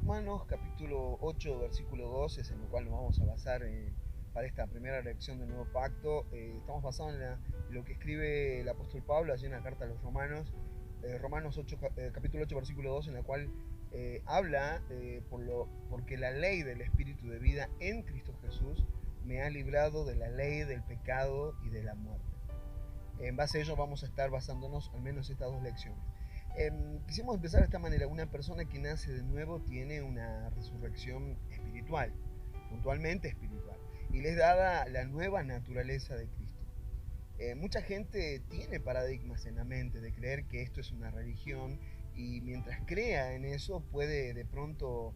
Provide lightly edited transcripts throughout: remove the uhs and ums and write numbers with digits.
Romanos capítulo 8, versículo 2 es en lo cual nos vamos a basar para esta primera lección del Nuevo Pacto. Estamos basados en lo que escribe el apóstol Pablo allí en la carta a los Romanos, Romanos 8, capítulo 8, versículo 2, en la cual habla porque la ley del Espíritu de vida en Cristo Jesús me ha librado de la ley del pecado y de la muerte. En base a ello vamos a estar basándonos al menos estas dos lecciones. Quisimos empezar de esta manera. Una persona que nace de nuevo tiene una resurrección espiritual, puntualmente espiritual, y les dada la nueva naturaleza de Cristo. Mucha gente tiene paradigmas en la mente de creer que esto es una religión, y mientras crea en eso puede de pronto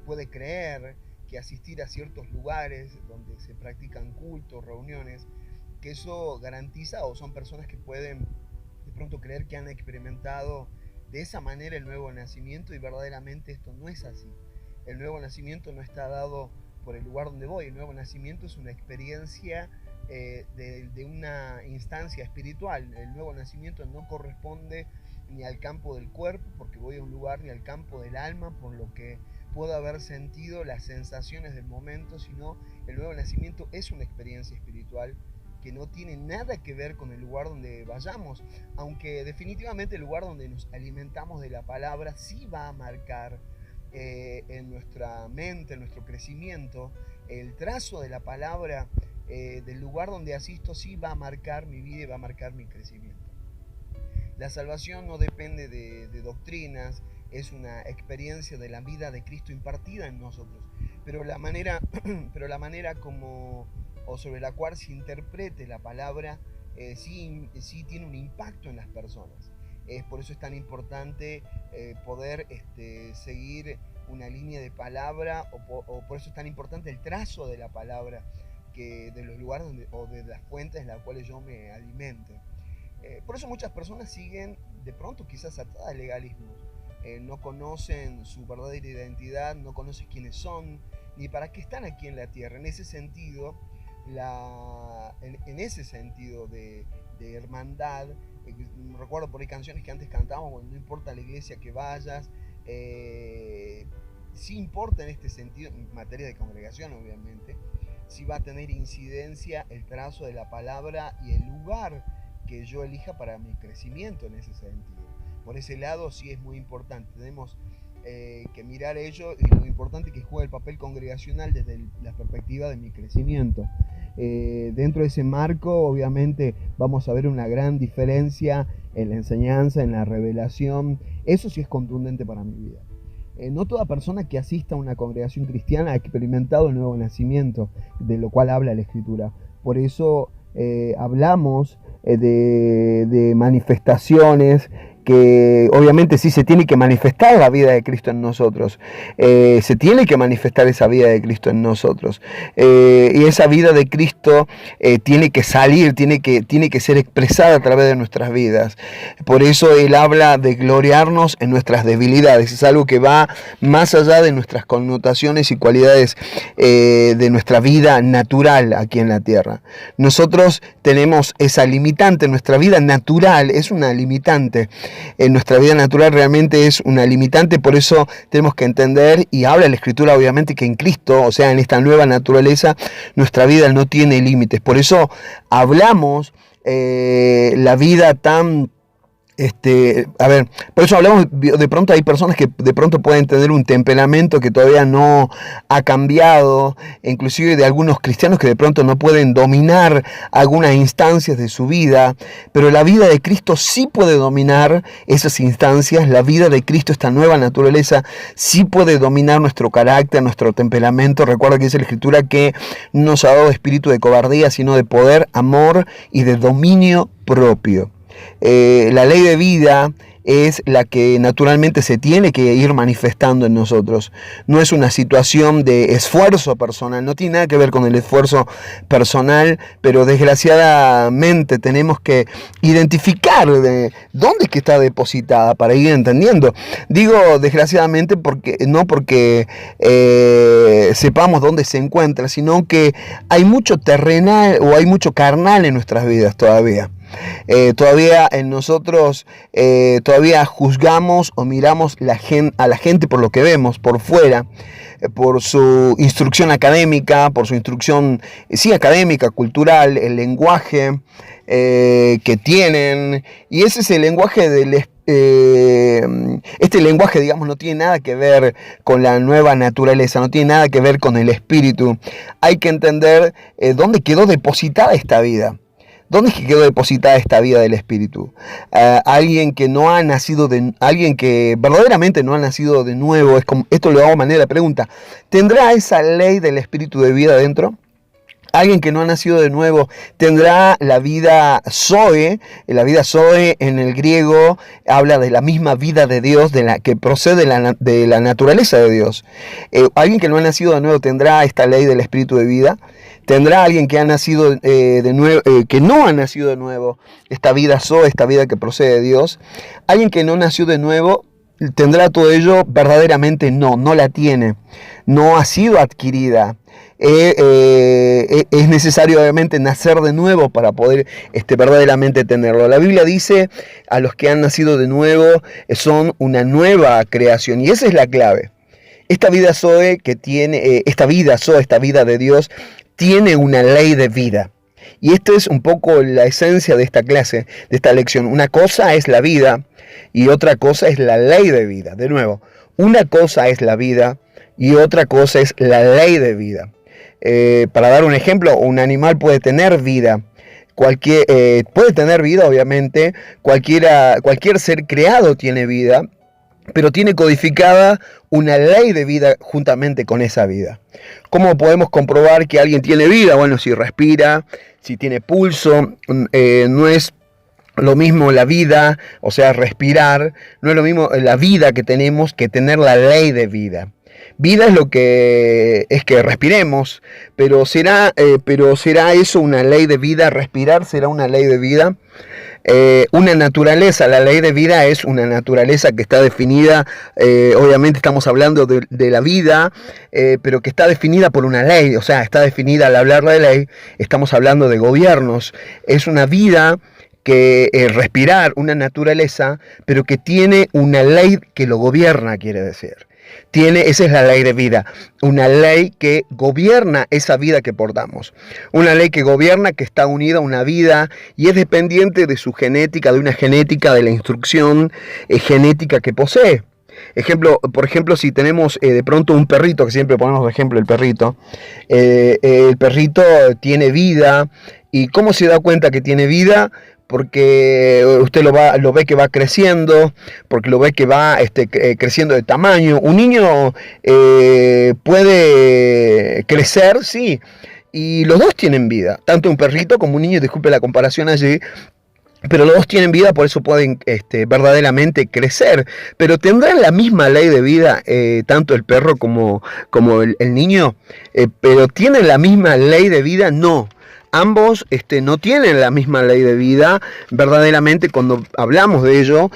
puede creer que asistir a ciertos lugares donde se practican cultos, reuniones, que eso garantiza, o son personas que pueden de pronto creer que han experimentado de esa manera el nuevo nacimiento, y verdaderamente esto no es así. El nuevo nacimiento no está dado por el lugar donde voy. El nuevo nacimiento es una experiencia de una instancia espiritual. El nuevo nacimiento no corresponde ni al campo del cuerpo, porque voy a un lugar, ni al campo del alma, por lo que puedo haber sentido las sensaciones del momento, sino el nuevo nacimiento es una experiencia espiritual que no tiene nada que ver con el lugar donde vayamos, aunque definitivamente el lugar donde nos alimentamos de la palabra sí va a marcar en nuestra mente, en nuestro crecimiento. El trazo de la palabra del lugar donde asisto sí va a marcar mi vida y va a marcar mi crecimiento. La salvación no depende de doctrinas, es una experiencia de la vida de Cristo impartida en nosotros, pero la manera como o sobre la cual se interprete la palabra sí tiene un impacto en las personas. Por eso es tan importante poder seguir una línea de palabra, o por eso es tan importante el trazo de la palabra, que de los lugares o de las fuentes en las cuales yo me alimente. Por eso muchas personas siguen de pronto quizás atadas al legalismo. No conocen su verdadera identidad, no conocen quiénes son, ni para qué están aquí en la tierra. En ese sentido, de hermandad, recuerdo por ahí canciones que antes cantábamos, bueno, no importa la iglesia que vayas, sí importa en este sentido, en materia de congregación obviamente, sí va a tener incidencia el trazo de la palabra y el lugar que yo elija para mi crecimiento en ese sentido. Por ese lado sí es muy importante, tenemos que mirar ello y lo importante que juega el papel congregacional desde la perspectiva de mi crecimiento. Dentro de ese marco obviamente vamos a ver una gran diferencia en la enseñanza, en la revelación. Eso sí es contundente para mi vida. No toda persona que asista a una congregación cristiana ha experimentado el nuevo nacimiento, de lo cual habla la Escritura. Por eso hablamos de manifestaciones, que obviamente sí se tiene que manifestar la vida de Cristo en nosotros, se tiene que manifestar esa vida de Cristo en nosotros, y esa vida de Cristo tiene que salir, tiene que ser expresada a través de nuestras vidas. Por eso Él habla de gloriarnos en nuestras debilidades. Es algo que va más allá de nuestras connotaciones y cualidades de nuestra vida natural aquí en la tierra. Nosotros tenemos esa limitante, nuestra vida natural es una limitante. En nuestra vida natural realmente es una limitante, por eso tenemos que entender, y habla la Escritura obviamente, que en Cristo, o sea en esta nueva naturaleza, nuestra vida no tiene límites. Por eso hablamos la vida tan... por eso hablamos, de pronto hay personas que de pronto pueden tener un temperamento que todavía no ha cambiado, inclusive de algunos cristianos que de pronto no pueden dominar algunas instancias de su vida, pero la vida de Cristo sí puede dominar esas instancias. La vida de Cristo, esta nueva naturaleza, sí puede dominar nuestro carácter, nuestro temperamento. Recuerda que dice la Escritura que no nos ha dado espíritu de cobardía, sino de poder, amor y de dominio propio. La ley de vida es la que naturalmente se tiene que ir manifestando en nosotros. No es una situación de esfuerzo personal, no tiene nada que ver con el esfuerzo personal, pero desgraciadamente tenemos que identificar de dónde es que está depositada para ir entendiendo. Digo desgraciadamente no porque sepamos dónde se encuentra, sino que hay mucho terrenal o hay mucho carnal en nuestras vidas todavía. Todavía en nosotros todavía juzgamos o miramos a la gente por lo que vemos, por fuera, por su instrucción académica, por su instrucción, sí, académica, cultural, el lenguaje que tienen, y ese es el lenguaje este lenguaje, digamos, no tiene nada que ver con la nueva naturaleza, no tiene nada que ver con el espíritu. Hay que entender dónde quedó depositada esta vida. ¿Dónde quedó depositada esta vida del espíritu? Alguien que no ha nacido alguien que verdaderamente no ha nacido de nuevo, esto lo hago de manera de pregunta, ¿tendrá esa ley del espíritu de vida dentro? Alguien que no ha nacido de nuevo tendrá la vida Zoe. La vida Zoe en el griego habla de la misma vida de Dios, que procede de la naturaleza de Dios. Alguien que no ha nacido de nuevo tendrá esta ley del espíritu de vida. Tendrá alguien que ha nacido de nuevo, que no ha nacido de nuevo, esta vida Zoe, esta vida que procede de Dios. Alguien que no nació de nuevo tendrá todo ello. Verdaderamente no la tiene, no ha sido adquirida. Es necesario obviamente nacer de nuevo para poder verdaderamente tenerlo. La Biblia dice a los que han nacido de nuevo son una nueva creación, y esa es la clave. Esta vida Zoe que tiene, esta vida Zoe, esta vida de Dios, tiene una ley de vida. Y esto es un poco la esencia de esta clase, de esta lección. Una cosa es la vida y otra cosa es la ley de vida. De nuevo, una cosa es la vida y otra cosa es la ley de vida. Para dar un ejemplo, un animal puede tener vida. Puede tener vida, obviamente. Cualquier ser creado tiene vida, pero tiene codificada una ley de vida juntamente con esa vida. ¿Cómo podemos comprobar que alguien tiene vida? Bueno, si respira, si tiene pulso, no es lo mismo la vida, o sea, respirar, no es lo mismo la vida que tenemos que tener la ley de vida. Vida es lo que es que respiremos, pero será eso una ley de vida. Respirar será una ley de vida. Una naturaleza, la ley de vida es una naturaleza que está definida, obviamente estamos hablando de la vida, pero que está definida por una ley, o sea, está definida al hablar de ley, estamos hablando de gobiernos. Es una vida que respirar, una naturaleza, pero que tiene una ley que lo gobierna, quiere decir. Esa es la ley de vida, una ley que gobierna esa vida que portamos, una ley que gobierna, que está unida a una vida y es dependiente de su genética, de una genética, de la instrucción genética que posee. Por ejemplo, si tenemos de pronto un perrito, que siempre ponemos de ejemplo el perrito tiene vida. ¿Y cómo se da cuenta que tiene vida? Porque usted lo ve que va creciendo, porque lo ve que va creciendo de tamaño. Un niño puede crecer, sí, y los dos tienen vida, tanto un perrito como un niño, disculpe la comparación allí, pero los dos tienen vida, por eso pueden verdaderamente crecer. Pero ¿tendrán la misma ley de vida tanto el perro como el niño? ¿Pero tienen la misma ley de vida? No. Ambos no tienen la misma ley de vida. Verdaderamente, cuando hablamos de ello,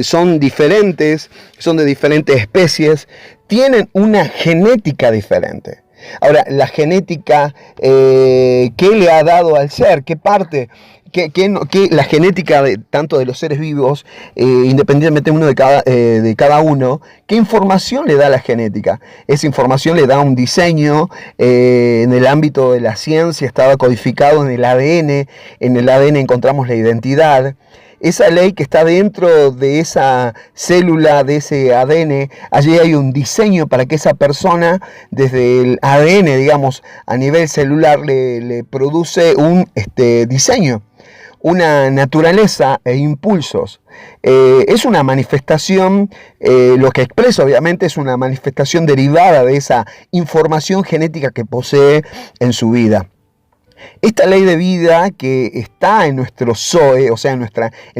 son diferentes, son de diferentes especies, tienen una genética diferente. Ahora, la genética, ¿qué le ha dado al ser? ¿Qué parte? La genética tanto de los seres vivos, independientemente uno de cada uno, ¿qué información le da la genética? Esa información le da un diseño. En el ámbito de la ciencia estaba codificado en el ADN. En el ADN encontramos la identidad. Esa ley que está dentro de esa célula, de ese ADN, allí hay un diseño para que esa persona, desde el ADN, digamos, a nivel celular, le produce un diseño, una naturaleza e impulsos. Es una manifestación, lo que expresa obviamente es una manifestación derivada de esa información genética que posee en su vida. Esta ley de vida que está en nuestro Zoe, o sea, en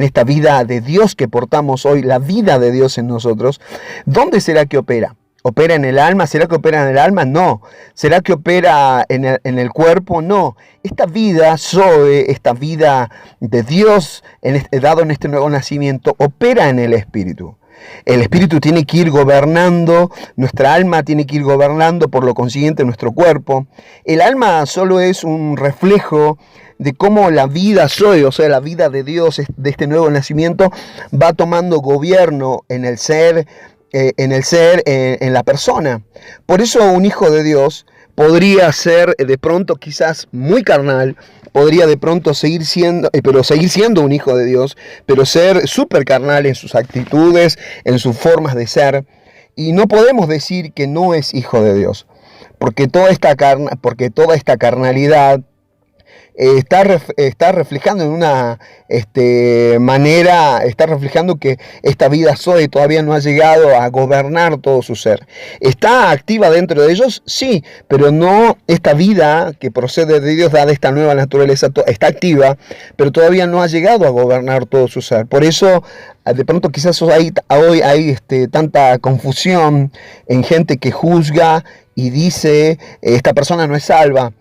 esta vida de Dios que portamos hoy, la vida de Dios en nosotros, ¿dónde será que opera? ¿Opera en el alma? ¿Será que opera en el alma? No. ¿Será que opera en el cuerpo? No. Esta vida Zoe, esta vida de Dios dado en este nuevo nacimiento, opera en el espíritu. El espíritu tiene que ir gobernando, nuestra alma tiene que ir gobernando, por lo consiguiente, nuestro cuerpo. El alma solo es un reflejo de cómo la vida Zoe, o sea, la vida de Dios, de este nuevo nacimiento, va tomando gobierno en el ser, en la persona. Por eso un hijo de Dios podría ser de pronto quizás muy carnal, podría de pronto seguir siendo un hijo de Dios, pero ser súper carnal en sus actitudes, en sus formas de ser. Y no podemos decir que no es hijo de Dios, porque toda esta carnalidad está reflejando en una manera, está reflejando que esta vida Zoe todavía no ha llegado a gobernar todo su ser. ¿Está activa dentro de ellos? Sí, pero no esta vida que procede de Dios, dada esta nueva naturaleza, está activa, pero todavía no ha llegado a gobernar todo su ser. Por eso, de pronto quizás hoy hay tanta confusión en gente que juzga y dice, esta persona no es salva,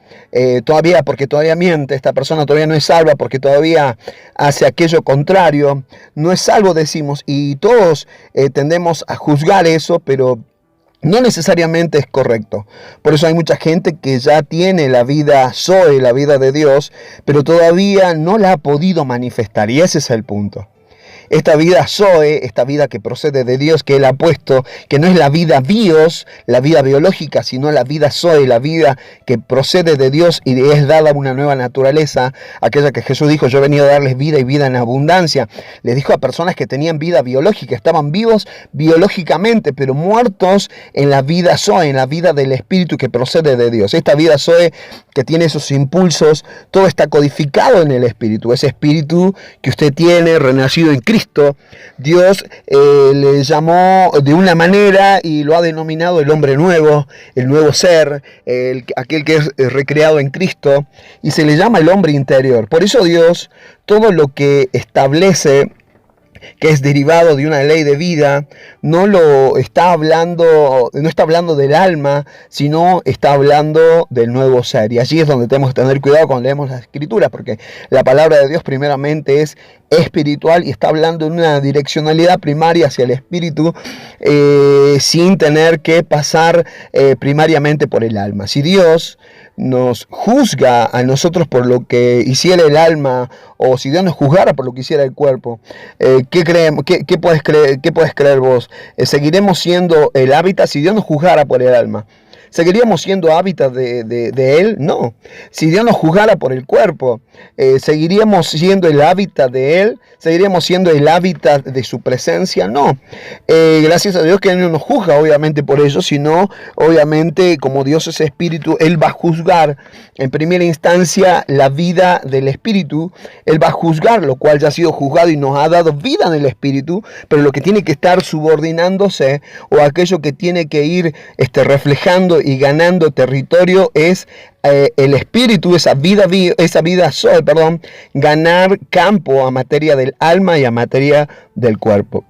porque todavía miente, esta persona todavía no es salva, porque todavía hace aquello contrario, no es salvo, decimos, y todos tendemos a juzgar eso, pero no necesariamente es correcto. Por eso hay mucha gente que ya tiene la vida Zoe, la vida de Dios, pero todavía no la ha podido manifestar, y ese es el punto. Esta vida Zoe, esta vida que procede de Dios, que Él ha puesto, que no es la vida bios, la vida biológica, sino la vida Zoe, la vida que procede de Dios y es dada una nueva naturaleza, aquella que Jesús dijo, yo he venido a darles vida y vida en abundancia. Les dijo a personas que tenían vida biológica, estaban vivos biológicamente, pero muertos en la vida Zoe, en la vida del Espíritu que procede de Dios. Esta vida Zoe que tiene esos impulsos, todo está codificado en el Espíritu, ese Espíritu que usted tiene, renacido en Cristo. Dios le llamó de una manera y lo ha denominado el hombre nuevo, el nuevo ser, aquel que es recreado en Cristo, y se le llama el hombre interior. Por eso Dios, todo lo que establece, que es derivado de una ley de vida, no está hablando del alma, sino está hablando del nuevo ser. Y allí es donde tenemos que tener cuidado cuando leemos las Escrituras, porque la palabra de Dios primeramente es espiritual y está hablando de una direccionalidad primaria hacia el espíritu, sin tener que pasar primariamente por el alma. Si Dios nos juzga a nosotros por lo que hiciera el alma, o si Dios nos juzgara por lo que hiciera el cuerpo, ¿qué creemos? ¿Qué puedes creer vos? ¿Seguiremos siendo el hábitat si Dios nos juzgara por el alma? ¿Seguiríamos siendo hábitat de Él? No. Si Dios nos juzgara por el cuerpo, ¿seguiríamos siendo el hábitat de Él? ¿Seguiríamos siendo el hábitat de su presencia? No. Gracias a Dios que Él no nos juzga, obviamente, por eso, sino, obviamente, como Dios es espíritu, Él va a juzgar en primera instancia la vida del espíritu. Él va a juzgar, lo cual ya ha sido juzgado y nos ha dado vida en el espíritu, pero lo que tiene que estar subordinándose, o aquello que tiene que ir reflejando y ganando territorio, es el espíritu, esa vida Zoe, ganar campo a materia del alma y a materia del cuerpo.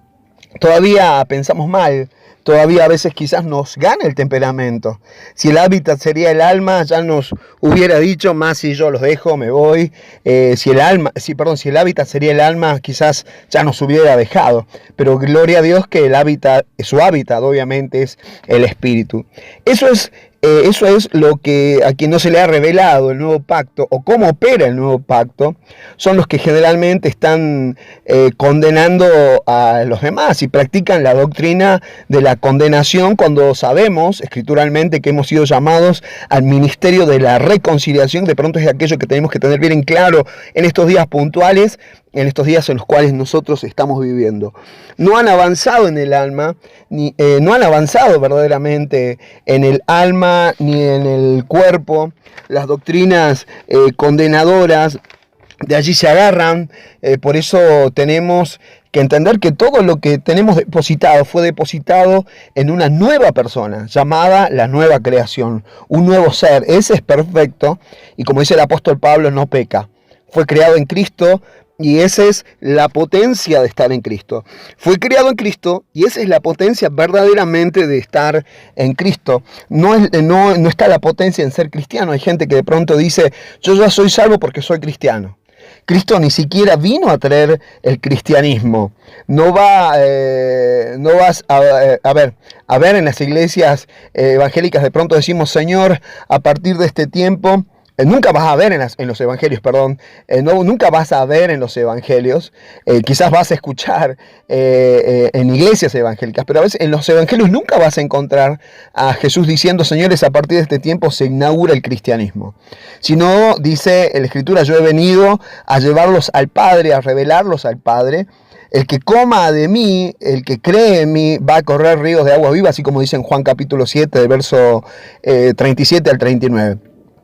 Todavía pensamos mal, todavía a veces quizás nos gana el temperamento. Si el hábitat sería el alma, ya nos hubiera dicho, más si yo los dejo, me voy. Si el hábitat sería el alma, quizás ya nos hubiera dejado. Pero gloria a Dios que su hábitat obviamente es el espíritu. Eso es lo que a quien no se le ha revelado el nuevo pacto, o cómo opera el nuevo pacto, son los que generalmente están condenando a los demás y practican la doctrina de la condenación, cuando sabemos escrituralmente que hemos sido llamados al ministerio de la reconciliación. De pronto es aquello que tenemos que tener bien en claro en estos días puntuales, en estos días en los cuales nosotros estamos viviendo. No han avanzado en el alma, no han avanzado verdaderamente en el alma ni en el cuerpo. Las doctrinas condenadoras de allí se agarran. Por eso tenemos que entender que todo lo que tenemos depositado fue depositado en una nueva persona, llamada la nueva creación, un nuevo ser. Ese es perfecto y, como dice el apóstol Pablo, no peca. Fue creado en Cristo. Y esa es la potencia de estar en Cristo. Fue creado en Cristo y esa es la potencia verdaderamente de estar en Cristo. No está la potencia en ser cristiano. Hay gente que de pronto dice, yo ya soy salvo porque soy cristiano. Cristo ni siquiera vino a traer el cristianismo. No vas a ver en las iglesias evangélicas, de pronto decimos, Señor, a partir de este tiempo, nunca vas a ver en los evangelios, nunca vas a ver en los evangelios, quizás vas a escuchar en iglesias evangélicas, pero a veces en los evangelios nunca vas a encontrar a Jesús diciendo, señores, a partir de este tiempo se inaugura el cristianismo. Sino, dice la Escritura, yo he venido a llevarlos al Padre, a revelarlos al Padre. El que coma de mí, el que cree en mí, va a correr ríos de agua viva, así como dice en Juan capítulo 7, del verso 37 al 39.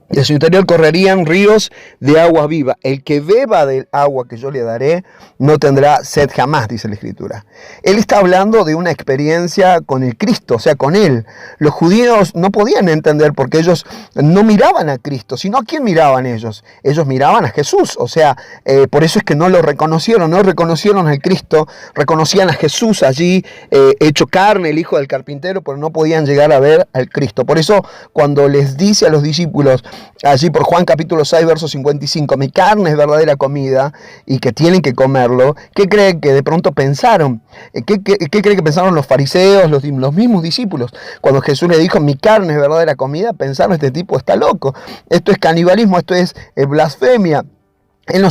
De su interior correrían ríos de agua viva. El que beba del agua que yo le daré no tendrá sed jamás, dice la Escritura. Él está hablando de una experiencia con el Cristo, o sea, con Él. Los judíos no podían entender porque ellos no miraban a Cristo, sino ¿a quién miraban ellos? Ellos miraban a Jesús, o sea, por eso es que no lo reconocieron, no reconocieron al Cristo, reconocían a Jesús allí hecho carne, el hijo del carpintero, pero no podían llegar a ver al Cristo. Por eso cuando les dice a los discípulos, allí por Juan capítulo 6, verso 55, mi carne es verdadera comida y que tienen que comerlo, ¿qué creen que de pronto pensaron? ¿Qué creen que pensaron los fariseos, los mismos discípulos? Cuando Jesús le dijo, mi carne es verdadera comida, pensaron, este tipo está loco, esto es canibalismo, esto es blasfemia. Él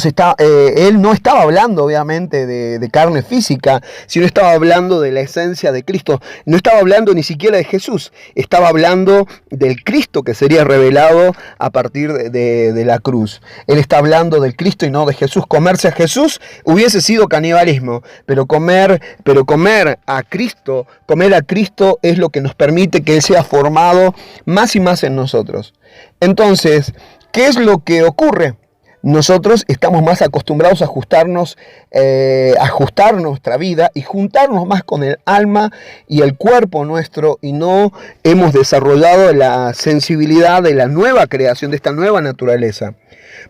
no estaba hablando obviamente de carne física, sino estaba hablando de la esencia de Cristo. No estaba hablando ni siquiera de Jesús, estaba hablando del Cristo que sería revelado a partir de la cruz. Él está hablando del Cristo y no de Jesús. Comerse a Jesús hubiese sido canibalismo, pero comer a Cristo es lo que nos permite que Él sea formado más y más en nosotros. Entonces, ¿qué es lo que ocurre? Nosotros estamos más acostumbrados a ajustar nuestra vida y juntarnos más con el alma y el cuerpo nuestro, y no hemos desarrollado la sensibilidad de la nueva creación, de esta nueva naturaleza.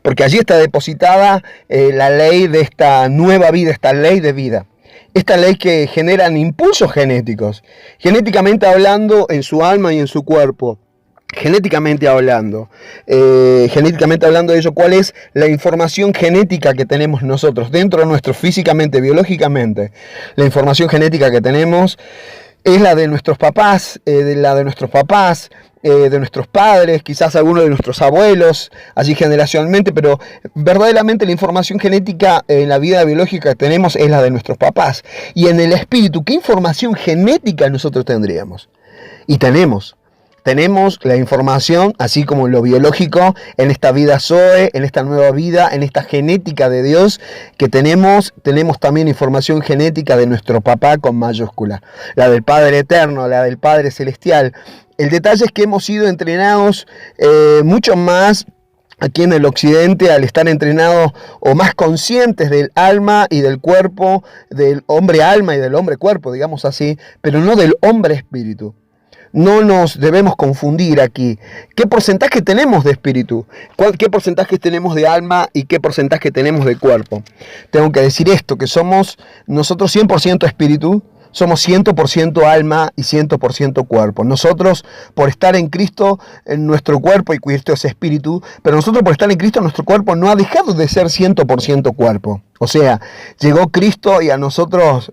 Porque allí está depositada la ley de esta nueva vida, esta ley de vida. Esta ley que generan impulsos genéticos, genéticamente hablando en su alma y en su cuerpo. Genéticamente hablando de ello, ¿cuál es la información genética que tenemos nosotros dentro de nuestro, físicamente, biológicamente? La información genética que tenemos es la de nuestros papás, de nuestros padres, quizás algunos de nuestros abuelos, allí generacionalmente, pero verdaderamente la información genética en la vida biológica que tenemos es la de nuestros papás. Y en el espíritu, ¿qué información genética nosotros tendríamos? Y tenemos la información, así como en lo biológico, en esta vida Zoe, en esta nueva vida, en esta genética de Dios que tenemos también información genética de nuestro papá con mayúscula, la del Padre Eterno, la del Padre Celestial. El detalle es que hemos sido entrenados mucho más aquí en el occidente, al estar entrenados o más conscientes del alma y del cuerpo, del hombre alma y del hombre cuerpo, digamos así, pero no del hombre espíritu. No nos debemos confundir aquí. ¿Qué porcentaje tenemos de espíritu? ¿Qué porcentaje tenemos de alma y qué porcentaje tenemos de cuerpo? Tengo que decir esto, que somos nosotros 100% espíritu, somos 100% alma y 100% cuerpo. Nosotros, por estar en Cristo, en nuestro cuerpo, y Cristo es espíritu, pero nosotros por estar en Cristo, nuestro cuerpo no ha dejado de ser 100% cuerpo. O sea, llegó Cristo y a nosotros,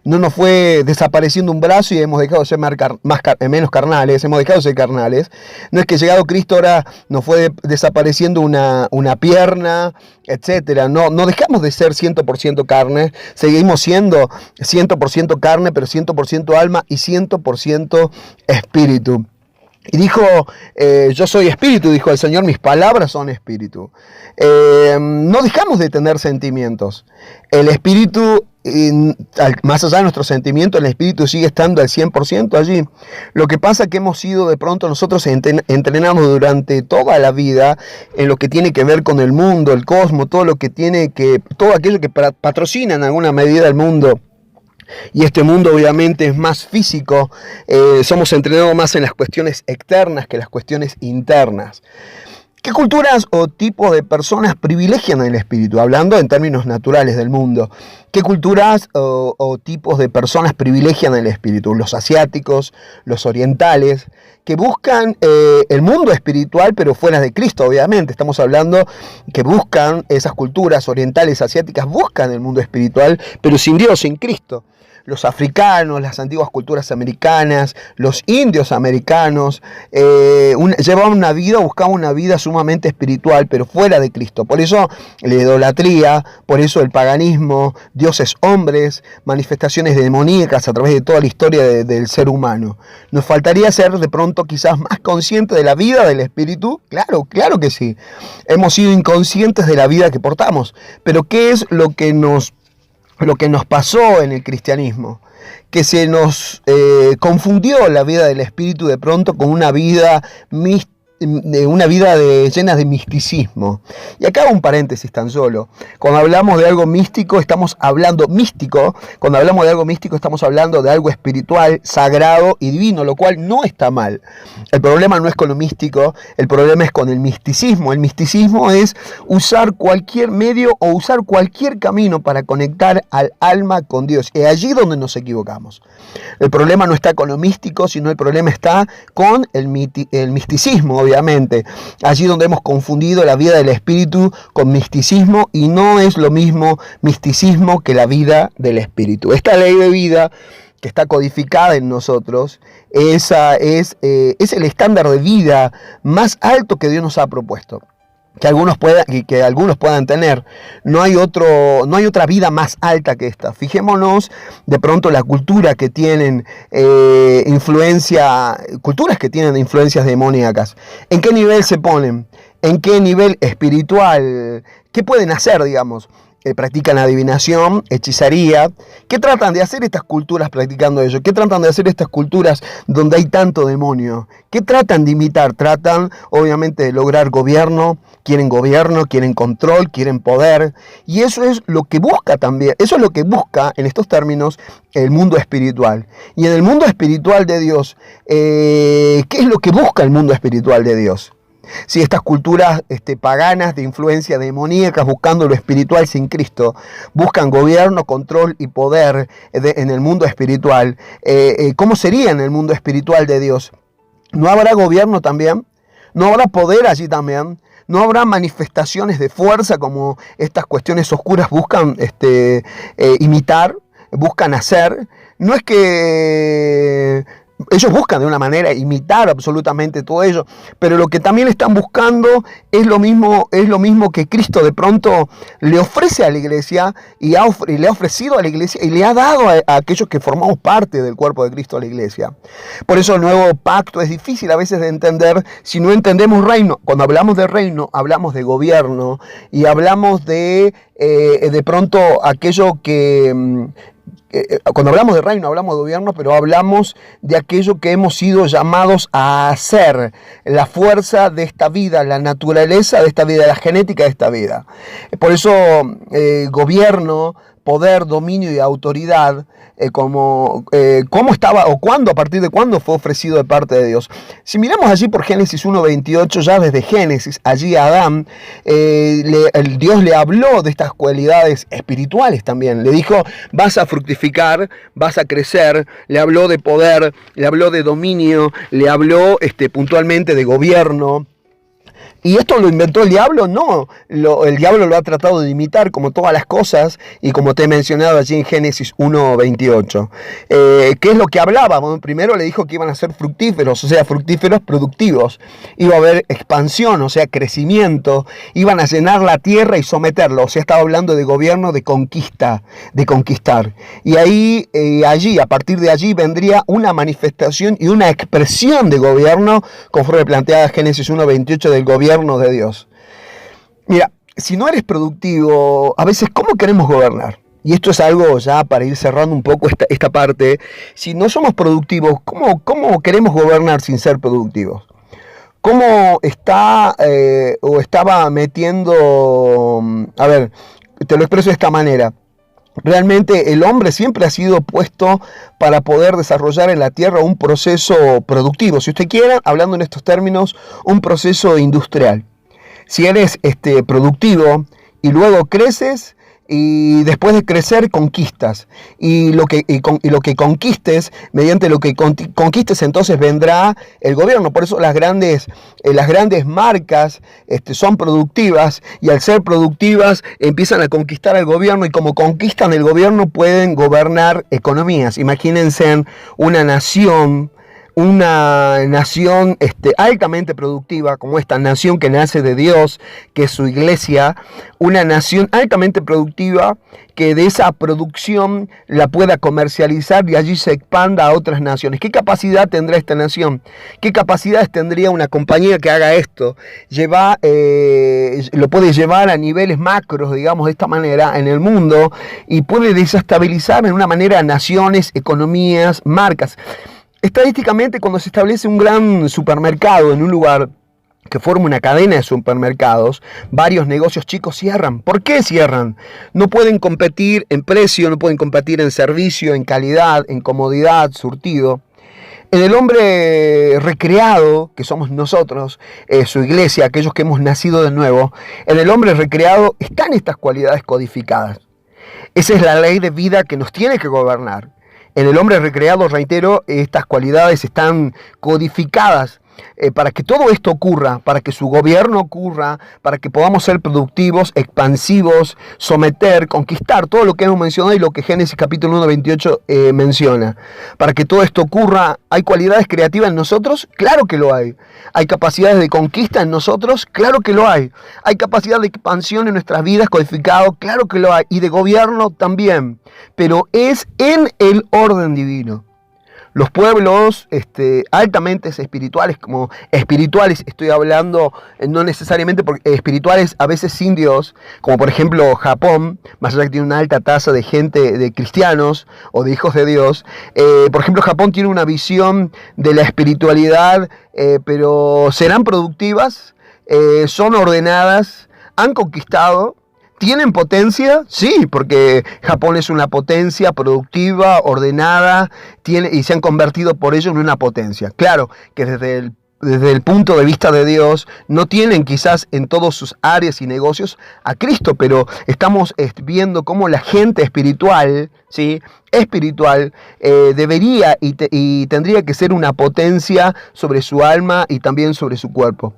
no nos fue desapareciendo un brazo y hemos dejado de ser menos carnales, hemos dejado de ser carnales. No es que llegado Cristo ahora nos fue desapareciendo una pierna, etcétera. No dejamos de ser 100% carne, seguimos siendo 100% carne, pero 100% alma y 100% espíritu. Y dijo, yo soy espíritu, dijo el Señor, mis palabras son espíritu. No dejamos de tener sentimientos. El espíritu, más allá de nuestros sentimientos, el espíritu sigue estando al 100% allí. Lo que pasa es que hemos sido de pronto nosotros entrenados durante toda la vida en lo que tiene que ver con el mundo, el cosmos, todo aquello que patrocina en alguna medida el mundo. Y este mundo obviamente es más físico, somos entrenados más en las cuestiones externas que las cuestiones internas. ¿Qué culturas o tipos de personas privilegian el espíritu? Hablando en términos naturales del mundo. ¿Qué culturas o tipos de personas privilegian el espíritu? Los asiáticos, los orientales, que buscan el mundo espiritual, pero fuera de Cristo, obviamente. Estamos hablando que buscan, esas culturas orientales, asiáticas, buscan el mundo espiritual, pero sin Dios, sin Cristo. Los africanos, las antiguas culturas americanas, los indios americanos, llevaban una vida, buscaban una vida sumamente espiritual, pero fuera de Cristo. Por eso la idolatría, por eso el paganismo, dioses hombres, manifestaciones demoníacas a través de toda la historia del ser humano. Nos faltaría ser de pronto quizás más conscientes de la vida del espíritu. Claro que sí. Hemos sido inconscientes de la vida que portamos. Pero ¿qué es lo que nos pasó en el cristianismo? Que se nos confundió la vida del espíritu de pronto con una vida llena de misticismo. Y acá un paréntesis tan solo. Cuando hablamos de algo místico, estamos hablando de algo espiritual, sagrado y divino, lo cual no está mal. El problema no es con lo místico, el problema es con el misticismo. El misticismo es usar cualquier medio o usar cualquier camino para conectar al alma con Dios. Es allí donde nos equivocamos. El problema no está con lo místico, sino el problema está con el misticismo, obviamente. Allí donde hemos confundido la vida del espíritu con misticismo, y no es lo mismo misticismo que la vida del espíritu. Esta ley de vida que está codificada en nosotros, es el estándar de vida más alto que Dios nos ha propuesto. Que algunos puedan tener. No hay otra vida más alta que esta. Fijémonos de pronto la cultura que tienen culturas que tienen influencias demoníacas. ¿En qué nivel se ponen? ¿En qué nivel espiritual? ¿Qué pueden hacer, digamos? Practican adivinación, hechicería. ¿Qué tratan de hacer estas culturas practicando ello? ¿Qué tratan de hacer estas culturas donde hay tanto demonio? ¿Qué tratan de imitar? Tratan, obviamente, de lograr gobierno, quieren control, quieren poder. Y eso es lo que busca también, eso es lo que busca en estos términos el mundo espiritual. Y en el mundo espiritual de Dios, ¿qué es lo que busca el mundo espiritual de Dios? Si estas culturas paganas de influencia demoníaca, buscando lo espiritual sin Cristo, buscan gobierno, control y poder en el mundo espiritual, ¿cómo sería en el mundo espiritual de Dios? ¿No habrá gobierno también? ¿No habrá poder allí también? ¿No habrá manifestaciones de fuerza como estas cuestiones oscuras buscan imitar, buscan hacer? No es que ellos buscan de una manera imitar absolutamente todo ello, pero lo que también están buscando es lo mismo que Cristo de pronto le ofrece a la iglesia y le ha ofrecido a la iglesia y le ha dado a aquellos que formamos parte del cuerpo de Cristo a la iglesia. Por eso el nuevo pacto es difícil a veces de entender si no entendemos reino. Cuando hablamos de reino, hablamos de gobierno y hablamos de pronto aquello que... Cuando hablamos de reino, hablamos de gobierno, pero hablamos de aquello que hemos sido llamados a hacer, la fuerza de esta vida, la naturaleza de esta vida, la genética de esta vida. Por eso gobierno, poder, dominio y autoridad, cómo estaba o cuándo, a partir de cuándo fue ofrecido de parte de Dios. Si miramos allí por Génesis 1:28, ya desde Génesis, allí a Adán, Dios le habló de estas cualidades espirituales también. Le dijo, vas a fructificar, vas a crecer. Le habló de poder, le habló de dominio, le habló puntualmente de gobierno. ¿Y esto lo inventó el diablo? No, el diablo lo ha tratado de imitar como todas las cosas y como te he mencionado allí en Génesis 1:28. ¿Qué es lo que hablaba? Bueno, primero le dijo que iban a ser fructíferos, o sea, fructíferos productivos. Iba a haber expansión, o sea, crecimiento. Iban a llenar la tierra y someterlo. O sea, estaba hablando de gobierno, de conquista, de conquistar. Y allí, a partir de allí, vendría una manifestación y una expresión de gobierno, conforme planteada Génesis 1:28 del gobierno de Dios. Mira, si no eres productivo, a veces, ¿cómo queremos gobernar? Y esto es algo ya para ir cerrando un poco esta parte. Si no somos productivos, ¿cómo queremos gobernar sin ser productivos? ¿Cómo estaba metiendo? A ver, te lo expreso de esta manera. Realmente el hombre siempre ha sido puesto para poder desarrollar en la tierra un proceso productivo. Si usted quiere, hablando en estos términos, un proceso industrial. si eres productivo y luego creces, y después de crecer conquistas, y lo que conquistes, mediante lo que conquistes, entonces vendrá el gobierno. Por eso las grandes marcas son productivas, y al ser productivas empiezan a conquistar al gobierno, y como conquistan el gobierno pueden gobernar economías. Imagínense una nación altamente productiva, como esta nación que nace de Dios, que es su iglesia, una nación altamente productiva que de esa producción la pueda comercializar y allí se expanda a otras naciones. ¿Qué capacidad tendrá esta nación? ¿Qué capacidades tendría una compañía que haga esto? Lo puede llevar a niveles macros, digamos de esta manera, en el mundo, y puede desestabilizar en una manera naciones, economías, marcas. Estadísticamente, cuando se establece un gran supermercado en un lugar que forma una cadena de supermercados, varios negocios chicos cierran. ¿Por qué cierran? No pueden competir en precio, no pueden competir en servicio, en calidad, en comodidad, surtido. En el hombre recreado, que somos nosotros, su iglesia, aquellos que hemos nacido de nuevo, en el hombre recreado están estas cualidades codificadas. Esa es la ley de vida que nos tiene que gobernar. En el hombre recreado, reitero, estas cualidades están codificadas para que todo esto ocurra, para que su gobierno ocurra, para que podamos ser productivos, expansivos, someter, conquistar, todo lo que hemos mencionado y lo que Génesis capítulo 1, 28 menciona. Para que todo esto ocurra, ¿hay cualidades creativas en nosotros? Claro que lo hay. ¿Hay capacidades de conquista en nosotros? Claro que lo hay. ¿Hay capacidad de expansión en nuestras vidas codificado? Claro que lo hay. Y de gobierno también. Pero es en el orden divino. Los pueblos altamente espirituales, como espirituales estoy hablando, no necesariamente porque espirituales a veces sin Dios, como por ejemplo Japón, más allá que tiene una alta tasa de gente, de cristianos o de hijos de Dios. Por ejemplo, Japón tiene una visión de la espiritualidad, pero serán productivas, son ordenadas, han conquistado. ¿Tienen potencia? Sí, porque Japón es una potencia productiva, ordenada, y se han convertido por ello en una potencia. Claro que desde el punto de vista de Dios, no tienen quizás en todas sus áreas y negocios a Cristo, pero estamos viendo cómo la gente espiritual, ¿sí? Debería y tendría que ser una potencia sobre su alma y también sobre su cuerpo.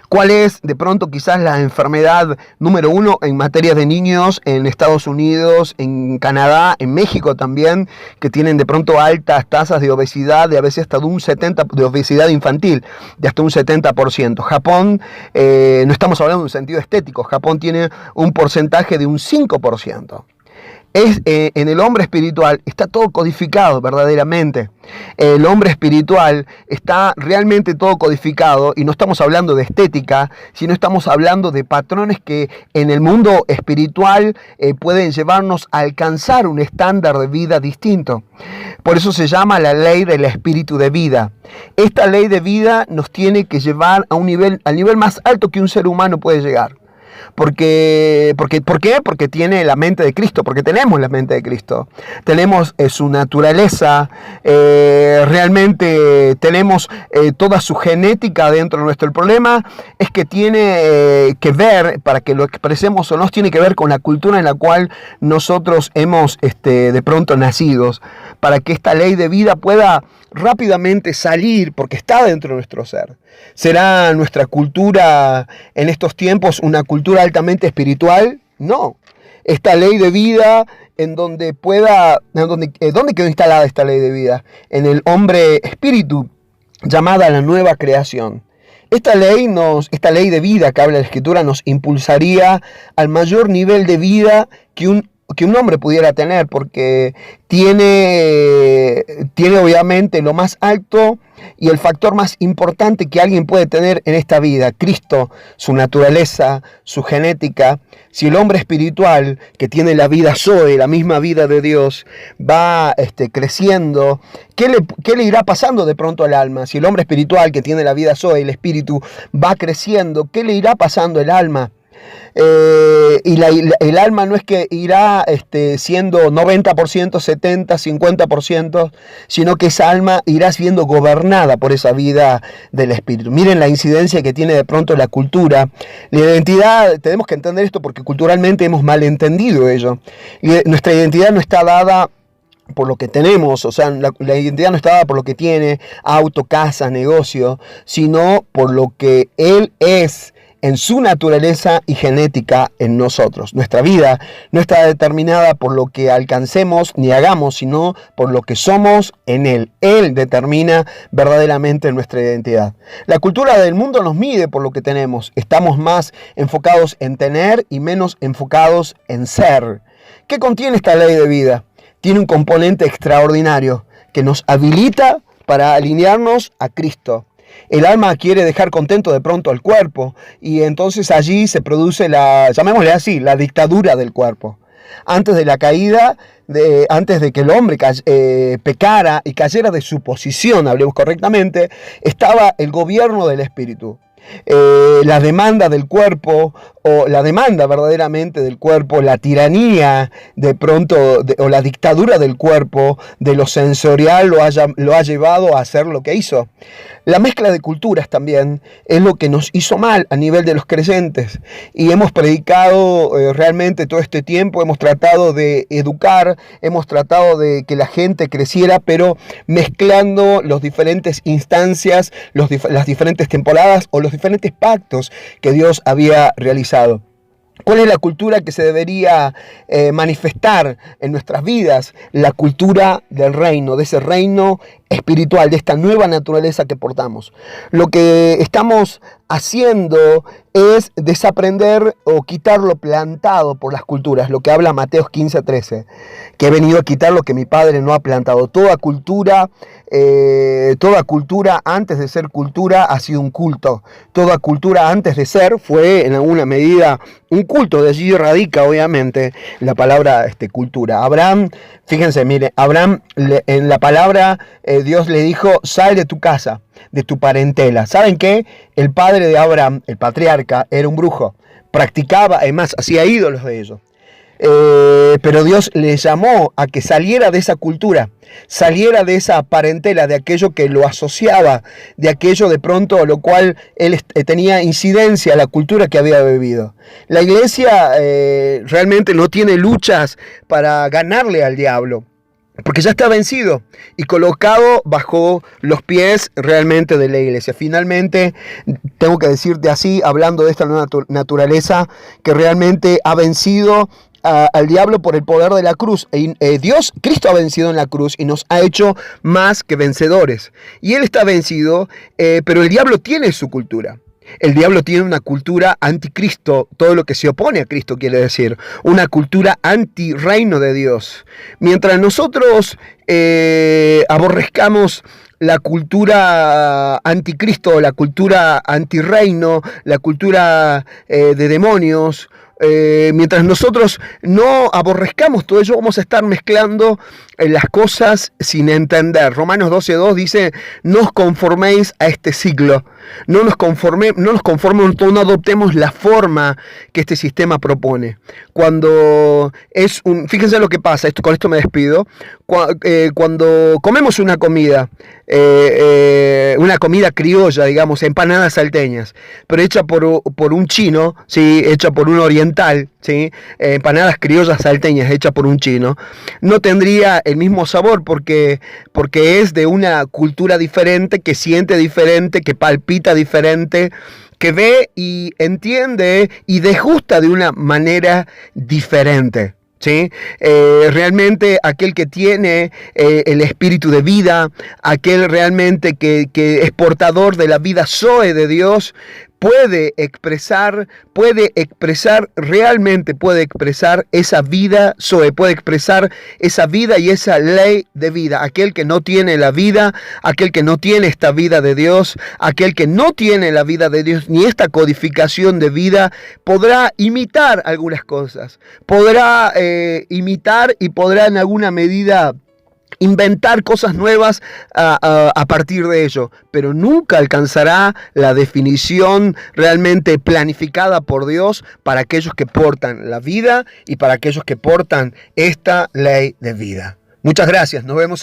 ¿Cuál es de pronto quizás la enfermedad número 1 en materia de niños en Estados Unidos, en Canadá, en México también, que tienen de pronto altas tasas de obesidad, de a veces hasta de un 70%, de obesidad infantil, de hasta un 70%? Japón, no estamos hablando de un sentido estético, Japón tiene un porcentaje de un 5%. En el hombre espiritual está todo codificado verdaderamente. El hombre espiritual está realmente todo codificado, y no estamos hablando de estética, sino estamos hablando de patrones que en el mundo espiritual pueden llevarnos a alcanzar un estándar de vida distinto. Por eso se llama la ley del espíritu de vida. Esta ley de vida nos tiene que llevar a al nivel más alto que un ser humano puede llegar. ¿Por qué? Porque tiene la mente de Cristo, porque tenemos la mente de Cristo. Tenemos su naturaleza, realmente tenemos toda su genética dentro de nuestro. El problema es que tiene que ver, para que lo expresemos o no, tiene que ver con la cultura en la cual nosotros hemos de pronto nacidos, para que esta ley de vida pueda rápidamente salir, porque está dentro de nuestro ser. ¿Será nuestra cultura en estos tiempos una cultura altamente espiritual? No. Esta ley de vida, ¿dónde quedó instalada esta ley de vida? En el hombre espíritu, llamada la nueva creación. Esta ley de vida que habla la Escritura nos impulsaría al mayor nivel de vida que un hombre pudiera tener, porque tiene obviamente lo más alto y el factor más importante que alguien puede tener en esta vida: Cristo, su naturaleza, su genética. Si el hombre espiritual, que tiene la vida Zoe, la misma vida de Dios, va creciendo, ¿qué le irá pasando de pronto al alma? Si el hombre espiritual, que tiene la vida Zoe, el espíritu, va creciendo, ¿qué le irá pasando al alma? el alma no es que irá siendo 90%, 70%, 50%, sino que esa alma irá siendo gobernada por esa vida del espíritu. Miren la incidencia que tiene de pronto la cultura. La identidad, tenemos que entender esto porque culturalmente hemos malentendido ello. Nuestra identidad no está dada por lo que tenemos, o sea, la identidad no está dada por lo que tiene, auto, casa, negocio, sino por lo que Él es en su naturaleza y genética en nosotros. Nuestra vida no está determinada por lo que alcancemos ni hagamos, sino por lo que somos en Él. Él determina verdaderamente nuestra identidad. La cultura del mundo nos mide por lo que tenemos. Estamos más enfocados en tener y menos enfocados en ser. ¿Qué contiene esta ley de vida? Tiene un componente extraordinario que nos habilita para alinearnos a Cristo. El alma quiere dejar contento de pronto al cuerpo y entonces allí se produce llamémosle así, la dictadura del cuerpo. Antes de la caída, antes de que el hombre pecara y cayera de su posición, hablemos correctamente, estaba el gobierno del espíritu. La demanda del cuerpo, o la demanda verdaderamente del cuerpo, la tiranía de pronto, o la dictadura del cuerpo, de lo sensorial, lo ha llevado a hacer lo que hizo. La mezcla de culturas también es lo que nos hizo mal a nivel de los creyentes, y hemos predicado realmente todo este tiempo, hemos tratado de educar, hemos tratado de que la gente creciera, pero mezclando las diferentes instancias, las diferentes temporadas o los diferentes pactos que Dios había realizado. ¿Cuál es la cultura que se debería manifestar en nuestras vidas? La cultura del reino, de ese reino espiritual, de esta nueva naturaleza que portamos. Lo que estamos haciendo es desaprender o quitar lo plantado por las culturas, lo que habla Mateo 15:13, que he venido a quitar lo que mi Padre no ha plantado. Toda cultura antes de ser cultura ha sido un culto. Toda cultura antes de ser fue en alguna medida un culto. De allí radica obviamente la palabra cultura. Abraham, fíjense, mire, Abraham en la palabra Dios le dijo: sal de tu casa, de tu parentela. ¿Saben qué? El padre de Abraham, el patriarca, era un brujo. Practicaba, además, hacía ídolos de ellos. Pero Dios le llamó a que saliera de esa cultura, saliera de esa parentela, de aquello que lo asociaba, de aquello de pronto a lo cual él tenía incidencia a la cultura que había vivido. La iglesia realmente no tiene luchas para ganarle al diablo, porque ya está vencido y colocado bajo los pies realmente de la iglesia. Finalmente, tengo que decirte así, hablando de esta nueva naturaleza, que realmente ha vencido al diablo por el poder de la cruz. Cristo ha vencido en la cruz y nos ha hecho más que vencedores. Y Él está vencido, pero el diablo tiene su cultura. El diablo tiene una cultura anticristo, todo lo que se opone a Cristo quiere decir, una cultura anti-reino de Dios. Mientras nosotros aborrezcamos la cultura anticristo, la cultura antirreino, la cultura de demonios, mientras nosotros no aborrezcamos todo ello, vamos a estar mezclando las cosas sin entender. Romanos 12:2 dice: no os conforméis a este siglo, no nos conformemos, no adoptemos la forma que este sistema propone. Fíjense lo que pasa, con esto me despido, cuando comemos una comida criolla, digamos, empanadas salteñas, pero hecha por un chino, ¿sí? Hecha por un oriental, ¿sí? Empanadas criollas salteñas hechas por un chino, no tendría el mismo sabor porque es de una cultura diferente, que siente diferente, que palpita diferente, que ve y entiende y degusta de una manera diferente. ¿Sí? Realmente aquel que tiene el espíritu de vida, aquel realmente que es portador de la vida Zoe de Dios, puede expresar esa vida Zoe, puede expresar esa vida y esa ley de vida. Aquel que no tiene la vida, aquel que no tiene esta vida de Dios, aquel que no tiene la vida de Dios ni esta codificación de vida, podrá imitar algunas cosas, podrá imitar y podrá en alguna medida inventar cosas nuevas a partir de ello, pero nunca alcanzará la definición realmente planificada por Dios para aquellos que portan la vida y para aquellos que portan esta ley de vida. Muchas gracias, nos vemos.